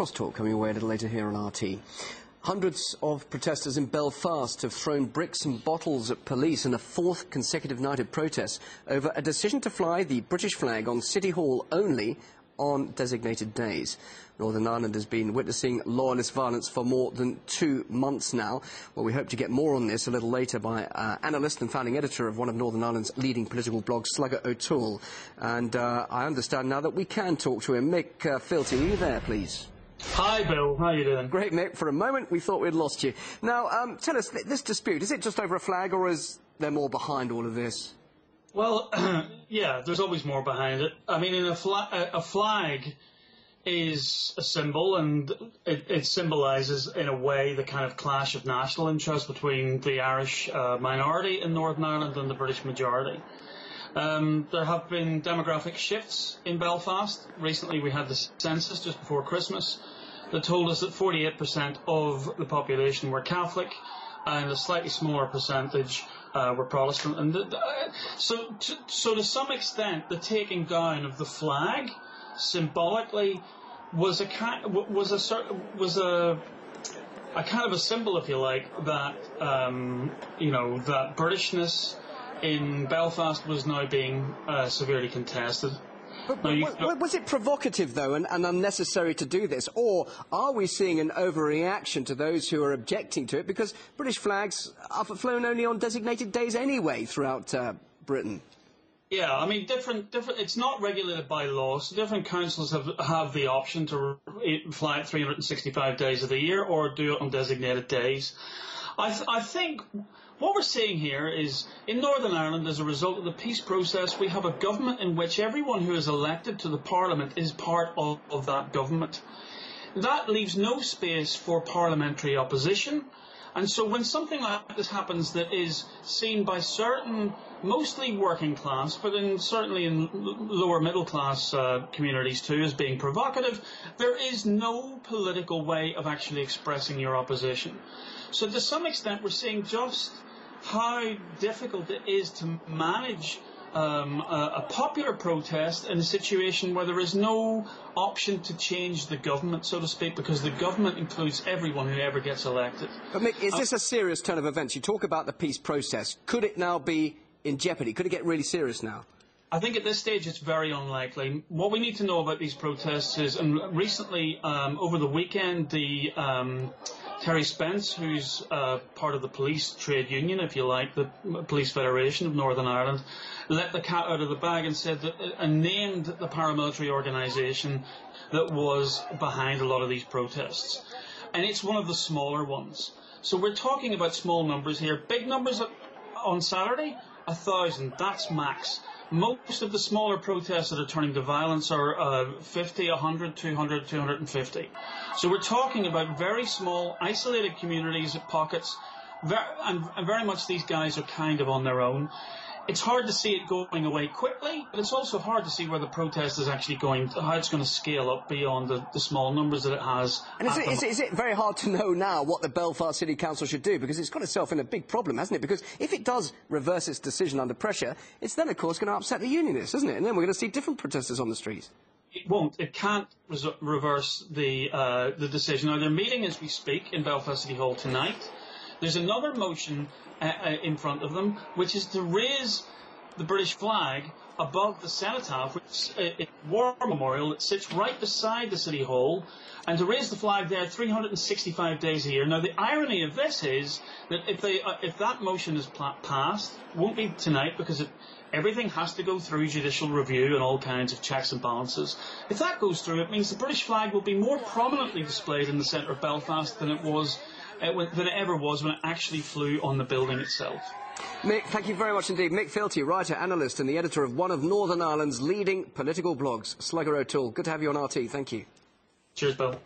Crosstalk coming away a little later here on RT. Hundreds of protesters in Belfast have thrown bricks and bottles at police in a fourth consecutive night of protests over a decision to fly the British flag on City Hall only on designated days. Northern Ireland has been witnessing loyalist violence for more than 2 months now. Well, we hope to get more on this a little later by analyst and founding editor of one of Northern Ireland's leading political blogs, Slugger O'Toole. And I understand now that we can talk to him. Mick Fealty, are you there, please? Hi, Bill. How are you doing? Great, Mick. For a moment, we thought we'd lost you. Now, tell us, this dispute, is it just over a flag, or is there more behind all of this? Well, yeah, there's always more behind it. I mean, a flag is a symbol, and it symbolises, in a way, the kind of clash of national interest between the Irish minority in Northern Ireland and the British majority. There have been demographic shifts in Belfast. Recently we had the census just before Christmas that told us that 48% of the population were Catholic and a slightly smaller percentage were Protestant. And so to some extent, the taking down of the flag symbolically was a kind of a symbol, if you like, that that Britishness in Belfast was now being severely contested. But was it provocative, though, and unnecessary to do this? Or are we seeing an overreaction to those who are objecting to it? Because British flags are flown only on designated days anyway throughout Britain. Yeah, I mean, it's not regulated by law, so different councils have the option to fly it 365 days of the year or do it on designated days. I think what we're seeing here is, in Northern Ireland, as a result of the peace process, we have a government in which everyone who is elected to the Parliament is part of that government. That leaves no space for parliamentary opposition. And so when something like this happens that is seen by certain, mostly working class, but certainly in lower middle class communities too, as being provocative, there is no political way of actually expressing your opposition. So to some extent we're seeing just how difficult it is to manage a popular protest in a situation where there is no option to change the government, so to speak, because the government includes everyone who ever gets elected. But Mick, is this a serious turn of events? You talk about the peace process. Could it now be in jeopardy? Could it get really serious now? I think at this stage it's very unlikely. What we need to know about these protests is, and recently, over the weekend, Terry Spence, who's part of the police trade union, if you like, the Police Federation of Northern Ireland, let the cat out of the bag and said that, and named the paramilitary organisation that was behind a lot of these protests. And it's one of the smaller ones. So we're talking about small numbers here. Big numbers on Saturday, 1,000, that's max. Most of the smaller protests that are turning to violence are 50, 100, 200, 250. So we're talking about very small, isolated communities, pockets, and very much these guys are kind of on their own. It's hard to see it going away quickly, but it's also hard to see where the protest is actually going, how it's going to scale up beyond the small numbers that it has. And is it very hard to know now what the Belfast City Council should do? Because it's got itself in a big problem, hasn't it? Because if it does reverse its decision under pressure, it's then, of course, going to upset the unionists, isn't it? And then we're going to see different protesters on the streets. It won't. It can't reverse the decision. Now, they're meeting as we speak in Belfast City Hall tonight. There's another motion in front of them, which is to raise the British flag above the cenotaph, which is a war memorial that sits right beside the City Hall, and to raise the flag there 365 days a year. Now, the irony of this is that if that motion is passed, it won't be tonight because everything has to go through judicial review and all kinds of checks and balances. If that goes through, it means the British flag will be more prominently displayed in the centre of Belfast than it ever was when it actually flew on the building itself. Mick, thank you very much indeed. Mick Fealty, writer, analyst and the editor of one of Northern Ireland's leading political blogs, Slugger O'Toole. Good to have you on RT. Thank you. Cheers, Bill.